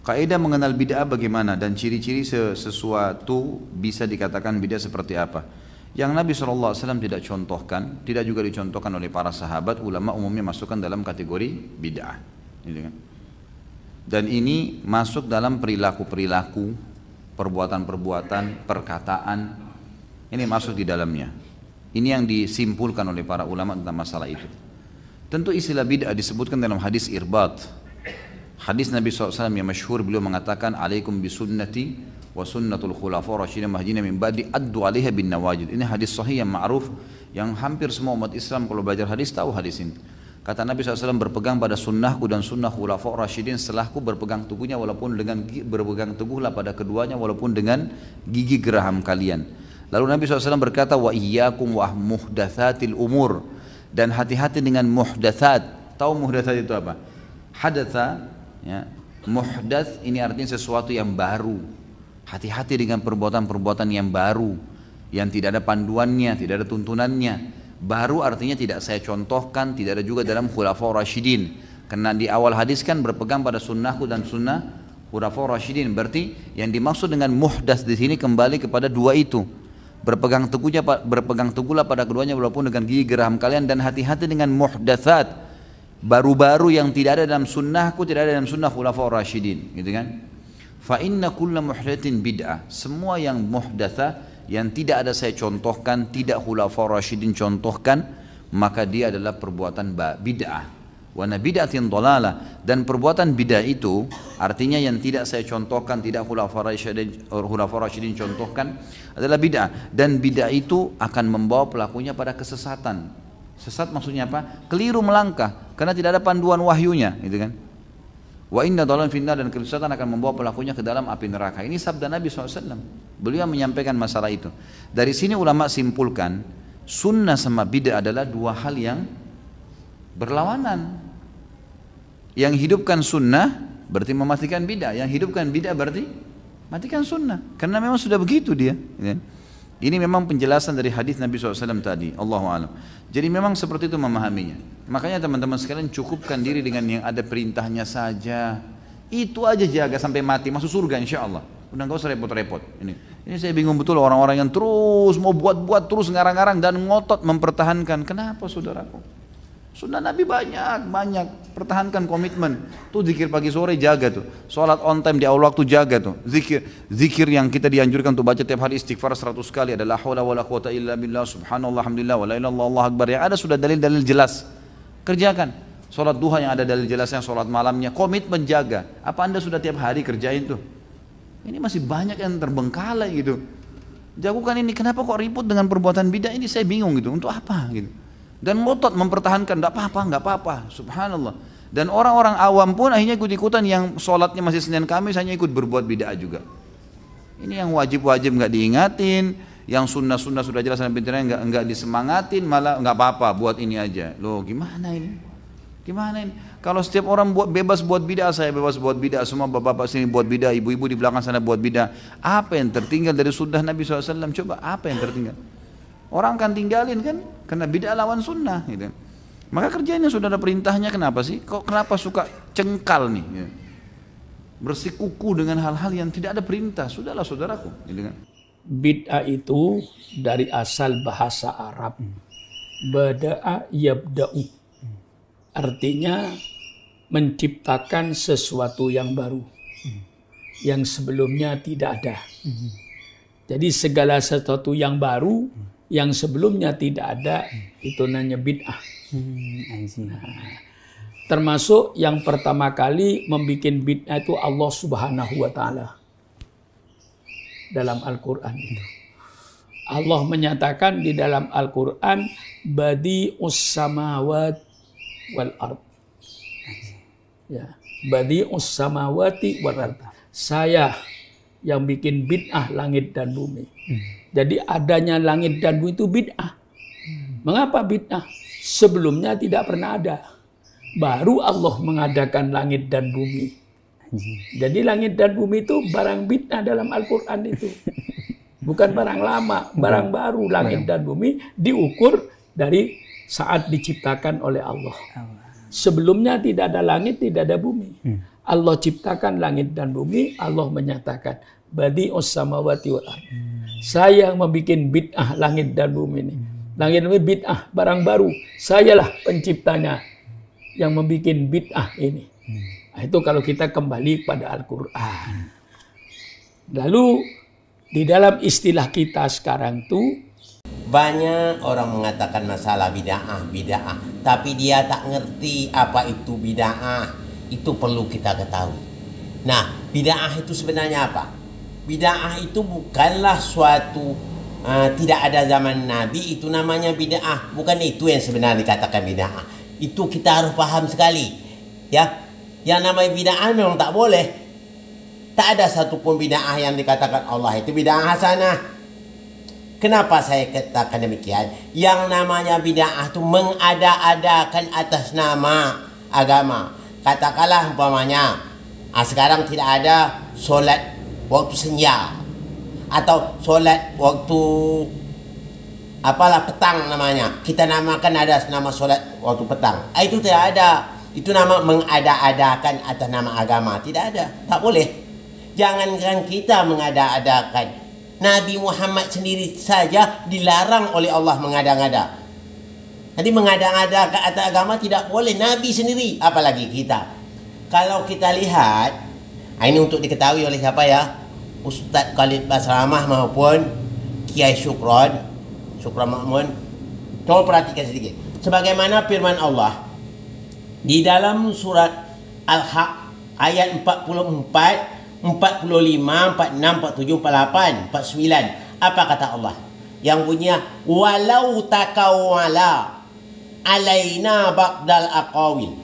Kaidah mengenal bid'ah bagaimana dan ciri-ciri sesuatu bisa dikatakan bid'ah seperti apa. Yang Nabi SAW tidak contohkan, tidak juga dicontohkan oleh para sahabat, ulama umumnya masukkan dalam kategori bid'ah. Dan ini masuk dalam perilaku-perilaku, perbuatan-perbuatan, perkataan, ini masuk di dalamnya. Ini yang disimpulkan oleh para ulama tentang masalah itu. Tentu istilah bid'ah disebutkan dalam hadis Irbat. Hadis Nabi SAW yang masyhur, beliau mengatakan, alaikum bisunnati wa sunnatul khulafa rasyidin mahdiyyin min ba'di addu 'alaiha bin nawajid. Ini hadis sahih yang ma'ruf, yang hampir semua umat Islam kalau belajar hadis tahu hadis ini. Kata Nabi SAW, berpegang pada sunnahku dan sunnah khulafa rasyidin setelahku, berpegang teguhnya walaupun dengan berpegang teguhlah pada keduanya walaupun dengan gigi geraham kalian. Lalu Nabi SAW berkata, wa iyyakum wa muhdatsatil umur, dan hati-hati dengan muhdatsat. Tahu muhdatsat itu apa? Hadatsa, ya, muhdats ini artinya sesuatu yang baru. Hati-hati dengan perbuatan-perbuatan yang baru, yang tidak ada panduannya, tidak ada tuntunannya. Baru artinya tidak saya contohkan, tidak ada juga dalam khulafaur rasyidin. Karena di awal hadis kan berpegang pada sunnahku dan sunnah khulafaur rasyidin. Berarti yang dimaksud dengan muhdats di sini kembali kepada dua itu. Berpegang teguhlah pada keduanya walaupun dengan gigi geraham kalian, dan hati-hati dengan muhdatsat, baru-baru yang tidak ada dalam sunnahku, tidak ada dalam sunnah khulafaur rasyidin, gitu kan? Fa inna kulla muhdatsin bid'ah, semua yang muhdatsa yang tidak ada saya contohkan, tidak khulafaur rasyidin contohkan, maka dia adalah perbuatan bid'ah. Wa bid'atin dhalalah, dan perbuatan bid'ah itu artinya yang tidak saya contohkan, tidak khulafaur rasyidin contohkan adalah bid'ah, dan bid'ah itu akan membawa pelakunya pada kesesatan. Sesat maksudnya apa? Keliru melangkah karena tidak ada panduan wahyunya, gitu kan? Wa inna dhalalan finnar, dan kesesatan akan membawa pelakunya ke dalam api neraka. Ini sabda Nabi SAW. Beliau menyampaikan masalah itu. Dari sini ulama simpulkan, sunnah sama bid'ah adalah dua hal yang berlawanan. Yang hidupkan sunnah berarti mematikan bid'ah, yang hidupkan bid'ah berarti matikan sunnah. Karena memang sudah begitu dia, gitu kan? Ini memang penjelasan dari hadis Nabi SAW tadi. Allahu a'lam. Jadi memang seperti itu memahaminya. Makanya teman-teman sekalian cukupkan diri dengan yang ada perintahnya saja. Itu aja jaga sampai mati, masuk surga insya Allah. Udah nggak usah repot-repot. Ini saya bingung betul orang-orang yang terus mau buat-buat, terus ngarang-ngarang dan ngotot mempertahankan. Kenapa saudaraku? Sunnah Nabi banyak, pertahankan komitmen. Tuh zikir pagi sore jaga tuh. Sholat on time di awal waktu jaga tuh. Zikir yang kita dianjurkan untuk baca tiap hari, istighfar 100 kali. Adalah haula wala quwata illa billah, subhanallah, alhamdulillah, wala ilaha illallah, Allahu akbar. Yang ada sudah dalil-dalil jelas. Kerjakan. Sholat duha yang ada dalil jelasnya, sholat malamnya, komitmen jaga. Apa Anda sudah tiap hari kerjain tuh? Ini masih banyak yang terbengkalai gitu. Jagokan ini, kenapa kok ribut dengan perbuatan bidah ini? Saya bingung gitu. Untuk apa gitu? Dan ngotot mempertahankan, enggak apa-apa, subhanallah. Dan orang-orang awam pun akhirnya ikut-ikutan, yang sholatnya masih Senin Kamis hanya ikut berbuat bid'ah juga. Ini yang wajib-wajib enggak diingatin, yang sunnah-sunnah sudah jelas dan pintarnya enggak disemangatin, malah enggak apa-apa buat ini aja. Loh gimana ini? Gimana ini? Kalau setiap orang bebas buat bid'ah, saya bebas buat bid'ah, semua bapak-bapak sini buat bid'ah, ibu-ibu di belakang sana buat bid'ah, apa yang tertinggal dari sunnah Nabi SAW? Coba apa yang tertinggal? Orang akan tinggalin kan, karena bid'ah lawan sunnah gitu. Maka kerjanya sudah ada perintahnya, kenapa sih? Kok kenapa suka cengkal nih? Gitu. Bersikuku dengan hal-hal yang tidak ada perintah. Sudahlah saudaraku. Gitu kan. Bid'ah itu dari asal bahasa Arab. Bada'a yabda'u. Artinya menciptakan sesuatu yang baru. Yang sebelumnya tidak ada. Jadi segala sesuatu yang baru, yang sebelumnya tidak ada, itu namanya bid'ah. Nah, termasuk yang pertama kali membuat bid'ah itu Allah Subhanahu wa Ta'ala dalam Al-Quran itu. Allah menyatakan di dalam Al-Quran, badi'us samawat wal ard. Ya, badi'us samawati wal ard. Saya yang bikin bid'ah langit dan bumi. Jadi adanya langit dan bumi itu bid'ah. Mengapa bid'ah? Sebelumnya tidak pernah ada. Baru Allah mengadakan langit dan bumi. Jadi langit dan bumi itu barang bid'ah dalam Al-Quran itu. Bukan barang lama, barang baru. Langit dan bumi diukur dari saat diciptakan oleh Allah. Sebelumnya tidak ada langit, tidak ada bumi. Allah ciptakan langit dan bumi, Allah menyatakan badi'us samawati wal ardh. Saya yang membuat bid'ah langit dan bumi ini. Langit dan bumi bid'ah, barang baru. Sayalah penciptanya yang membuat bid'ah ini. Nah, itu kalau kita kembali pada Al-Quran. Lalu di dalam istilah kita sekarang tuh banyak orang mengatakan masalah bid'ah, tapi dia tak ngerti apa itu bid'ah. Itu perlu kita ketahui. Nah, bid'ah itu sebenarnya apa? Bid'ah itu bukanlah suatu tidak ada zaman Nabi, itu namanya bid'ah. Bukan itu yang sebenarnya dikatakan bid'ah. Itu kita harus paham sekali. Ya, yang namanya bid'ah memang tak boleh. Tak ada satupun bid'ah yang dikatakan Allah itu bid'ah hasanah. Kenapa saya katakan demikian? Yang namanya bid'ah itu mengada-adakan atas nama agama. Katakanlah umpamanya, sekarang tidak ada solat waktu senja atau solat waktu apalah petang namanya. Kita namakan ada nama solat waktu petang. Itu tidak ada. Itu nama mengada-adakan atas nama agama. Tidak ada. Tak boleh. Jangankan kita mengada-adakan. Nabi Muhammad sendiri saja dilarang oleh Allah mengada-ngada. Jadi mengada-ngada ke atas agama tidak boleh. Nabi sendiri, apalagi kita. Kalau kita lihat, ini untuk diketahui oleh siapa ya? Ustaz Khalid Basramah maupun Kiai Syukron Makmun. Tolong perhatikan sedikit. Sebagaimana firman Allah di dalam surat Al-Haq ayat 44, 45, 46, 47, 48, 49. Apa kata Allah? Yang bunyinya walau takawwala alaina ba'dal aqawil.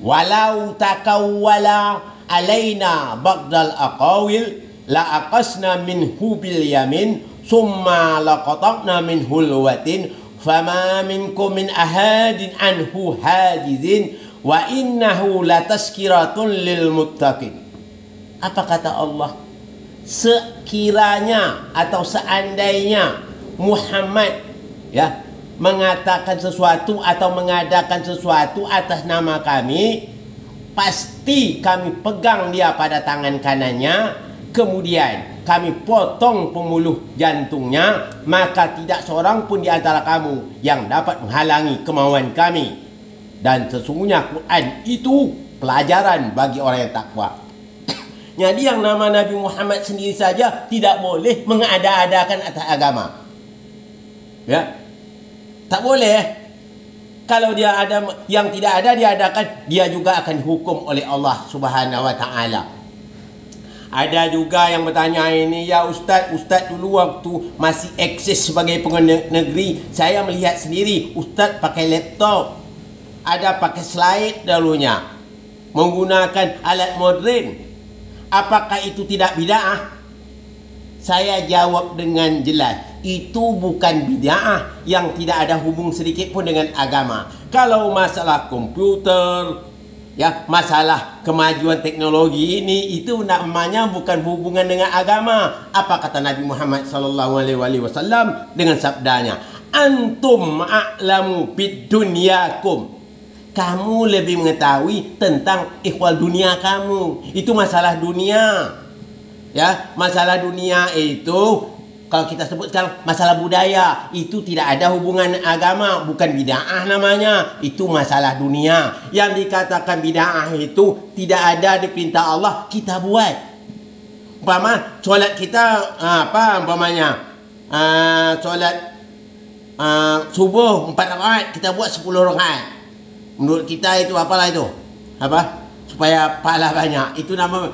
Walau takawwala alaina ba'dal aqawil la aqasna minhu bil yamin summa laqata'na minhu alwatin fama minkum min ahadin anhu hajizin wa innahu lataskiratun lil muttaqin. Apa kata Allah? Sekiranya atau seandainya Muhammad ya mengatakan sesuatu atau mengadakan sesuatu atas nama kami, pasti kami pegang dia pada tangan kanannya, kemudian kami potong pembuluh jantungnya, maka tidak seorang pun di antara kamu yang dapat menghalangi kemauan kami. Dan sesungguhnya Quran itu pelajaran bagi orang yang takwa. Jadi yang nama Nabi Muhammad sendiri saja tidak boleh mengada-adakan atas agama. Ya, tak boleh. Kalau dia ada yang tidak ada diadakan, dia juga akan hukum oleh Allah Subhanahu wa taala. Ada juga yang bertanya ini, ya Ustaz dulu waktu masih eksis sebagai pegawai negeri, saya melihat sendiri Ustaz pakai laptop, ada pakai slide dahulunya, menggunakan alat modern. Apakah itu tidak bid'ah? Saya jawab dengan jelas, itu bukan bid'ah yang tidak ada hubung sedikit pun dengan agama. Kalau masalah komputer, ya masalah kemajuan teknologi ini, itu namanya bukan hubungan dengan agama. Apa kata Nabi Muhammad SAW dengan sabdanya, antum a'lamu bid dunyakum. Kamu lebih mengetahui tentang ikhwal dunia kamu. Itu masalah dunia. Ya, masalah dunia itu kalau kita sebut sekarang masalah budaya, itu tidak ada hubungan agama, bukan bid'ah namanya. Itu masalah dunia. Yang dikatakan bid'ah itu tidak ada di perintah Allah, kita buat. Umpama solat kita umpamanya solat subuh 4 rakaat, kita buat 10 rakaat. Menurut kita itu apalah itu? Apa? Supaya pahala banyak. Itu nama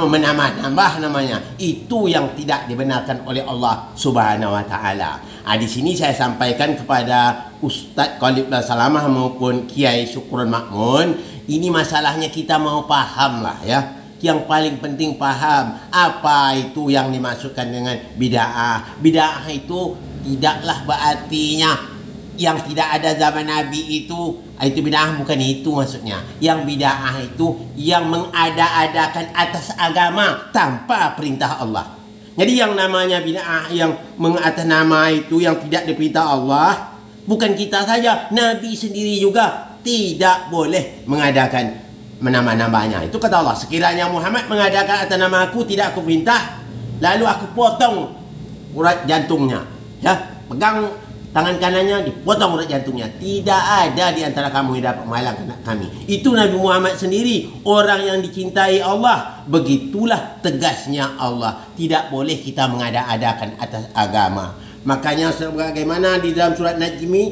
menambah namanya. Itu yang tidak dibenarkan oleh Allah Subhanahu wa taala. Di sini saya sampaikan kepada Ustaz Khalid Basramah maupun Kiai Syukron Makmun, ini masalahnya kita mau paham lah ya. Yang paling penting paham apa itu yang dimaksudkan dengan bid'ah. Bid'ah itu tidaklah berartinya yang tidak ada zaman Nabi itu bid'ah, bukan itu maksudnya. Yang bid'ah itu yang mengada-adakan atas agama tanpa perintah Allah. Jadi yang namanya bid'ah yang mengatas nama itu yang tidak diperintah Allah, bukan kita saja, Nabi sendiri juga tidak boleh mengadakan menambah-nambahnya. Itu kata Allah, sekiranya Muhammad mengadakan atas nama aku, tidak aku perintah, lalu aku potong urat jantungnya. Ya, pegang tangan kanannya, dipotong urat jantungnya. Tidak ada di antara kamu yang dapat menghalangkan kami. Itu Nabi Muhammad sendiri, orang yang dicintai Allah. Begitulah tegasnya Allah. Tidak boleh kita mengada-adakan atas agama. Makanya sebagaimana di dalam surat Najmi,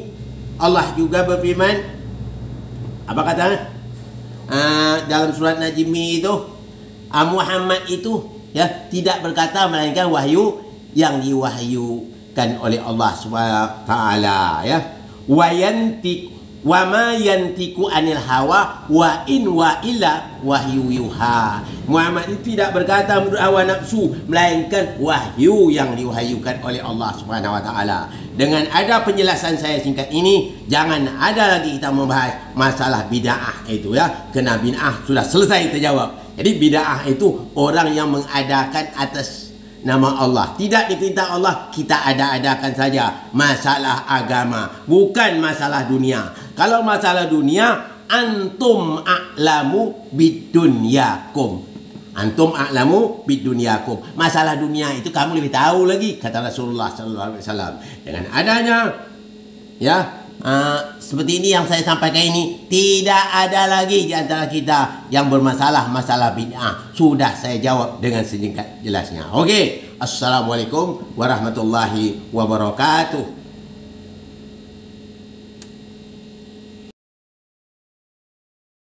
Allah juga berfirman, apa kata? Dalam surat Najmi itu, Muhammad itu ya tidak berkata melainkan wahyu yang diwahyukan oleh Allah SWT, ya. Wa ma yantiku anil hawa wa in wa illa wahyu yuha. Muhammad itu tidak berkata menurut hawa nafsu, melainkan wahyu yang diwahyukan oleh Allah SWT. Dengan ada penjelasan saya singkat ini, jangan ada lagi kita membahas masalah bid'ah itu, ya. Kena bid'ah sudah selesai terjawab. Jadi bid'ah itu orang yang mengadakan atas nama Allah. Tidak diperintah Allah, kita ada-adakan saja. Masalah agama, bukan masalah dunia. Kalau masalah dunia, antum a'lamu bidunyakum. Antum a'lamu bidunyakum. Masalah dunia itu kamu lebih tahu lagi, kata Rasulullah SAW. Dengan adanya, ya, seperti ini yang saya sampaikan ini, tidak ada lagi di antara kita yang bermasalah masalah bid'ah. Sudah saya jawab dengan singkat jelasnya. Oke. Assalamualaikum warahmatullahi wabarakatuh.